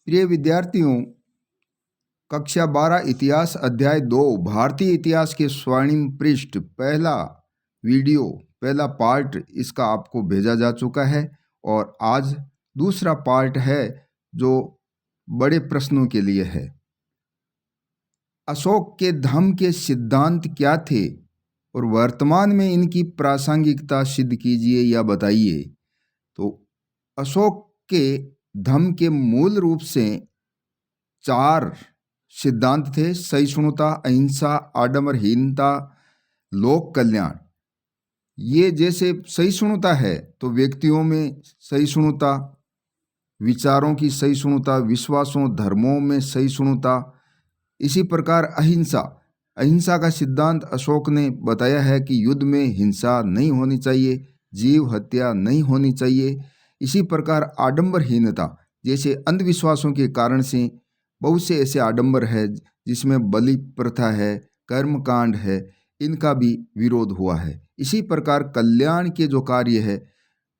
प्रिय विद्यार्थियों, कक्षा 12 इतिहास अध्याय 2 भारतीय इतिहास के स्वर्णिम पृष्ठ पहला वीडियो पहला पार्ट इसका आपको भेजा जा चुका है और आज दूसरा पार्ट है जो बड़े प्रश्नों के लिए है। अशोक के धम्म के सिद्धांत क्या थे और वर्तमान में इनकी प्रासंगिकता सिद्ध कीजिए या बताइए। तो अशोक के धम्म के मूल रूप से 4 सिद्धांत थे: सहिष्णुता, अहिंसा, आडंबरहीनता, लोक कल्याण। ये जैसे सहिष्णुता है तो व्यक्तियों में सहिष्णुता, विचारों की सहिष्णुता, विश्वासों धर्मों में सहिष्णुता। इसी प्रकार अहिंसा, अहिंसा का सिद्धांत अशोक ने बताया है कि युद्ध में हिंसा नहीं होनी चाहिए, जीव हत्या नहीं होनी चाहिए। इसी प्रकार आडंबरहीनता, जैसे अंधविश्वासों के कारण से बहुत से ऐसे आडंबर है जिसमें बलि प्रथा है, कर्मकांड है, इनका भी विरोध हुआ है। इसी प्रकार कल्याण के जो कार्य है,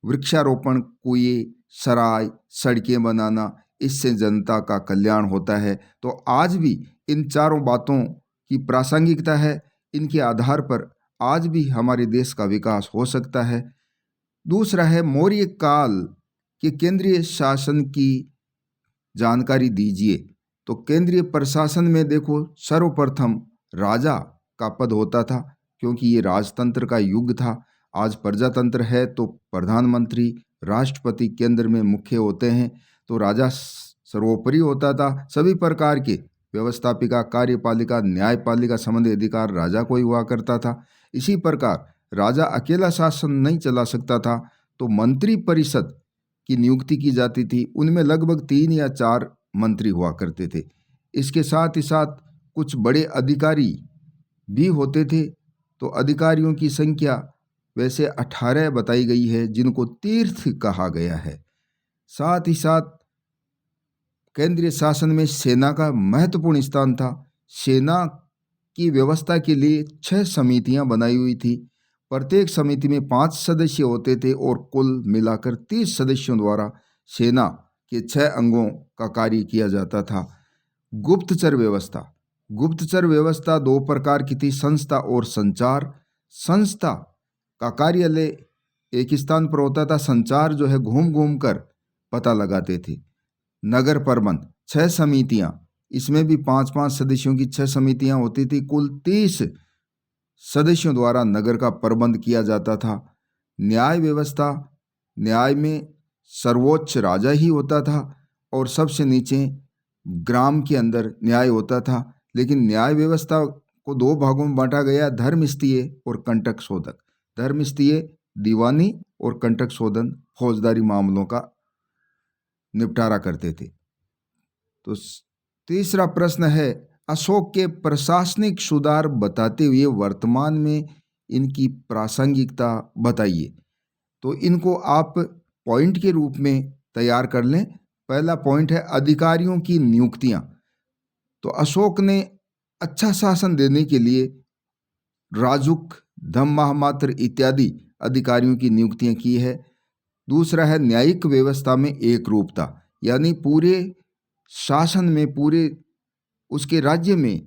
वृक्षारोपण, कुएं, सराय, सड़कें बनाना, इससे जनता का कल्याण होता है। तो आज भी इन चारों बातों की प्रासंगिकता है। इनके आधार पर आज भी हमारे देश का विकास हो सकता है। दूसरा है मौर्य काल के केंद्रीय शासन की जानकारी दीजिए। तो केंद्रीय प्रशासन में देखो, सर्वप्रथम राजा का पद होता था, क्योंकि ये राजतंत्र का युग था। आज प्रजातंत्र है तो प्रधानमंत्री, राष्ट्रपति केंद्र में मुख्य होते हैं। तो राजा सर्वोपरि होता था। सभी प्रकार के व्यवस्थापिका, कार्यपालिका, न्यायपालिका संबंधी अधिकार राजा को ही हुआ करता था। इसी प्रकार राजा अकेला शासन नहीं चला सकता था, तो मंत्री परिषद की नियुक्ति की जाती थी। उनमें लगभग 3 या 4 मंत्री हुआ करते थे। इसके साथ ही साथ कुछ बड़े अधिकारी भी होते थे। तो अधिकारियों की संख्या वैसे 18 बताई गई है, जिनको तीर्थ कहा गया है। साथ ही साथ केंद्रीय शासन में सेना का महत्वपूर्ण स्थान था। सेना की व्यवस्था के लिए 6 समितियां बनाई हुई थी। प्रत्येक समिति में 5 सदस्य होते थे और कुल मिलाकर 30 सदस्यों द्वारा सेना के 6 अंगों का कार्य किया जाता था। गुप्तचर व्यवस्था, गुप्तचर व्यवस्था 2 प्रकार की थी: संस्था और संचार। संस्था का कार्यालय एक स्थान पर होता था, संचार जो है घूम घूम कर पता लगाते थे। नगर प्रबंध, 6 समितियां, इसमें भी 5-5 सदस्यों की 6 समितियां होती थी। कुल 30 सदस्यों द्वारा नगर का प्रबंध किया जाता था। न्याय व्यवस्था, न्याय में सर्वोच्च राजा ही होता था और सबसे नीचे ग्राम के अंदर न्याय होता था। लेकिन न्याय व्यवस्था को 2 भागों में बांटा गया: धर्मस्थीय और कंटक शोधक। धर्मस्थीय दीवानी और कंटक शोधन फौजदारी मामलों का निपटारा करते थे। तो तीसरा प्रश्न है, अशोक के प्रशासनिक सुधार बताते हुए वर्तमान में इनकी प्रासंगिकता बताइए। तो इनको आप पॉइंट के रूप में तैयार कर लें। पहला पॉइंट है अधिकारियों की नियुक्तियां। तो अशोक ने अच्छा शासन देने के लिए राजुक, धम्म महामात्र इत्यादि अधिकारियों की नियुक्तियां की है। दूसरा है न्यायिक व्यवस्था में एक रूपता, यानी पूरे शासन में, पूरे उसके राज्य में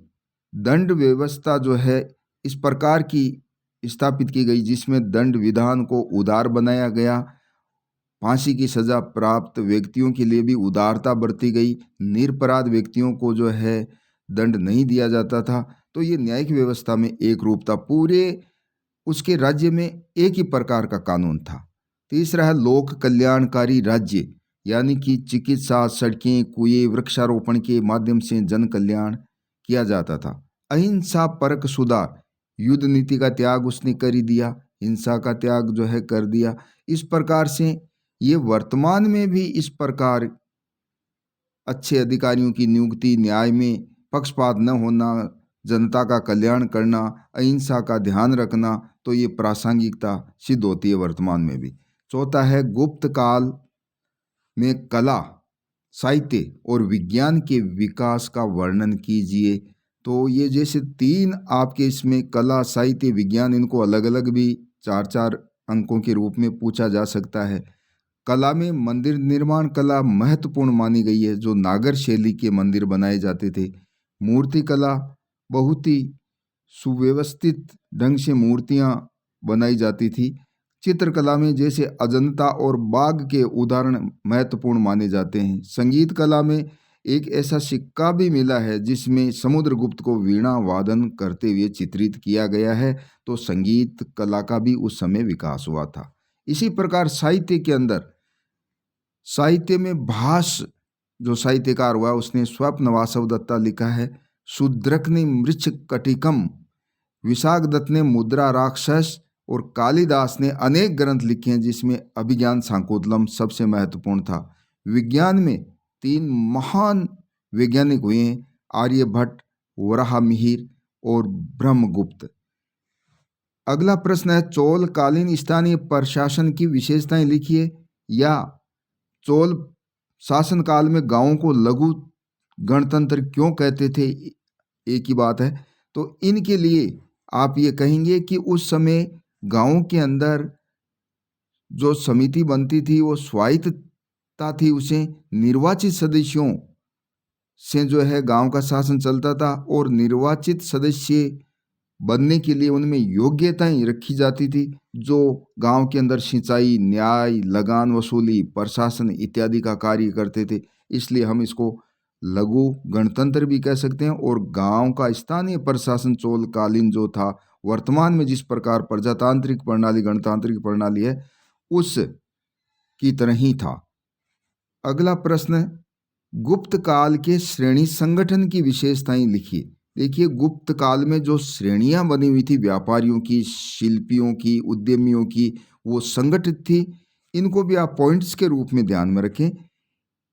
दंड व्यवस्था जो है इस प्रकार की स्थापित की गई, जिसमें दंड विधान को उदार बनाया गया। फांसी की सजा प्राप्त व्यक्तियों के लिए भी उदारता बरती गई। निरपराध व्यक्तियों को जो है दंड नहीं दिया जाता था। तो ये न्यायिक व्यवस्था में एक रूपता, पूरे उसके राज्य में एक ही प्रकार का कानून था। तीसरा है लोक कल्याणकारी राज्य, यानी कि चिकित्सा, सड़कें, कुएं, वृक्षारोपण के माध्यम से जन कल्याण किया जाता था। अहिंसा परक सुधार, युद्ध नीति का त्याग उसने कर ही दिया, हिंसा का त्याग जो है कर दिया। इस प्रकार से ये वर्तमान में भी इस प्रकार अच्छे अधिकारियों की नियुक्ति, न्याय में पक्षपात न होना, जनता का कल्याण करना, अहिंसा का ध्यान रखना, तो ये प्रासंगिकता सिद्ध होती है वर्तमान में भी। चौथा है गुप्त काल में कला, साहित्य और विज्ञान के विकास का वर्णन कीजिए। तो ये जैसे 3 आपके इसमें कला, साहित्य, विज्ञान, इनको अलग अलग भी 4-4 अंकों के रूप में पूछा जा सकता है। कला में मंदिर निर्माण कला महत्वपूर्ण मानी गई है, जो नागर शैली के मंदिर बनाए जाते थे। मूर्ति कला बहुत ही सुव्यवस्थित ढंग से मूर्तियां बनाई जाती थी। चित्रकला में जैसे अजंता और बाघ के उदाहरण महत्वपूर्ण माने जाते हैं। संगीत कला में एक ऐसा सिक्का भी मिला है जिसमें समुद्रगुप्त को वीणा वादन करते हुए चित्रित किया गया है। तो संगीत कला का भी उस समय विकास हुआ था। इसी प्रकार साहित्य के अंदर, साहित्य में भास जो साहित्यकार हुआ उसने स्वप्न वासव दत्ता लिखा है, शूद्रक ने मृच्छ कटिकम, विशाख दत्त ने मुद्रा राक्षस और कालिदास ने अनेक ग्रंथ लिखे हैं जिसमें अभिज्ञान शाकुंतलम सबसे महत्वपूर्ण था। विज्ञान में 3 महान वैज्ञानिक हुए हैं, आर्यभट्ट, वराहमिहिर और ब्रह्मगुप्त। अगला प्रश्न है, चोल कालीन स्थानीय प्रशासन की विशेषताएं लिखिए, या चोल शासनकाल में गांवों को लघु गणतंत्र क्यों कहते थे, एक ही बात है। तो इनके लिए आप ये कहेंगे कि उस समय गांवों के अंदर जो समिति बनती थी वो स्वायत्तता थी, उसे निर्वाचित सदस्यों से जो है गांव का शासन चलता था, और निर्वाचित सदस्य बनने के लिए उनमें योग्यताएं रखी जाती थी, जो गांव के अंदर सिंचाई, न्याय, लगान वसूली, प्रशासन इत्यादि का कार्य करते थे। इसलिए हम इसको लघु गणतंत्र भी कह सकते हैं। और गांव का स्थानीय प्रशासन चोलकालीन जो था, वर्तमान में जिस प्रकार प्रजातांत्रिक प्रणाली, गणतांत्रिक प्रणाली है, उस की तरह ही था। अगला प्रश्न, गुप्त काल के श्रेणी संगठन की विशेषताएं लिखिए। देखिए, गुप्त काल में जो श्रेणियां बनी हुई थी व्यापारियों की, शिल्पियों की, उद्यमियों की, वो संगठित थी। इनको भी आप पॉइंट्स के रूप में ध्यान में रखें।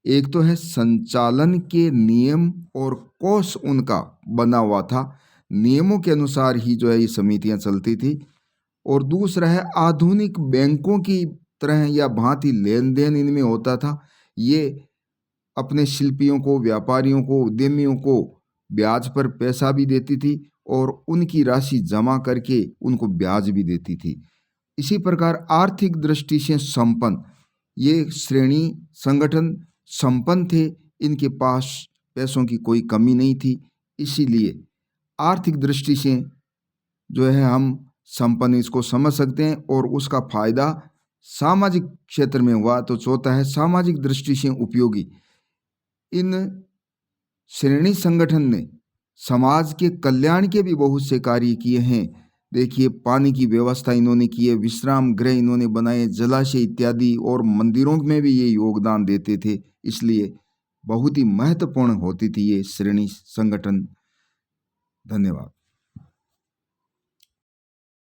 एक तो है संचालन के नियम और कोष उनका बना हुआ था, नियमों के अनुसार ही जो है ये समितियां चलती थी। और दूसरा है आधुनिक बैंकों की तरह या भांति लेन देन इनमें होता था। ये अपने शिल्पियों को, व्यापारियों को, उद्यमियों को ब्याज पर पैसा भी देती थी और उनकी राशि जमा करके उनको ब्याज भी देती थी। इसी प्रकार आर्थिक दृष्टि से संपन्न ये श्रेणी संगठन संपन्न थे, इनके पास पैसों की कोई कमी नहीं थी। इसीलिए आर्थिक दृष्टि से जो है हम संपन्न इसको समझ सकते हैं, और उसका फायदा सामाजिक क्षेत्र में हुआ। तो चौथा है सामाजिक दृष्टि से उपयोगी। इन श्रेणी संगठन ने समाज के कल्याण के भी बहुत से कार्य किए हैं। देखिए, पानी की व्यवस्था इन्होंने की है, विश्राम गृह इन्होंने बनाए, जलाशय इत्यादि, और मंदिरों में भी ये योगदान देते थे। इसलिए बहुत ही महत्वपूर्ण होती थी ये श्रेणी संगठन। धन्यवाद।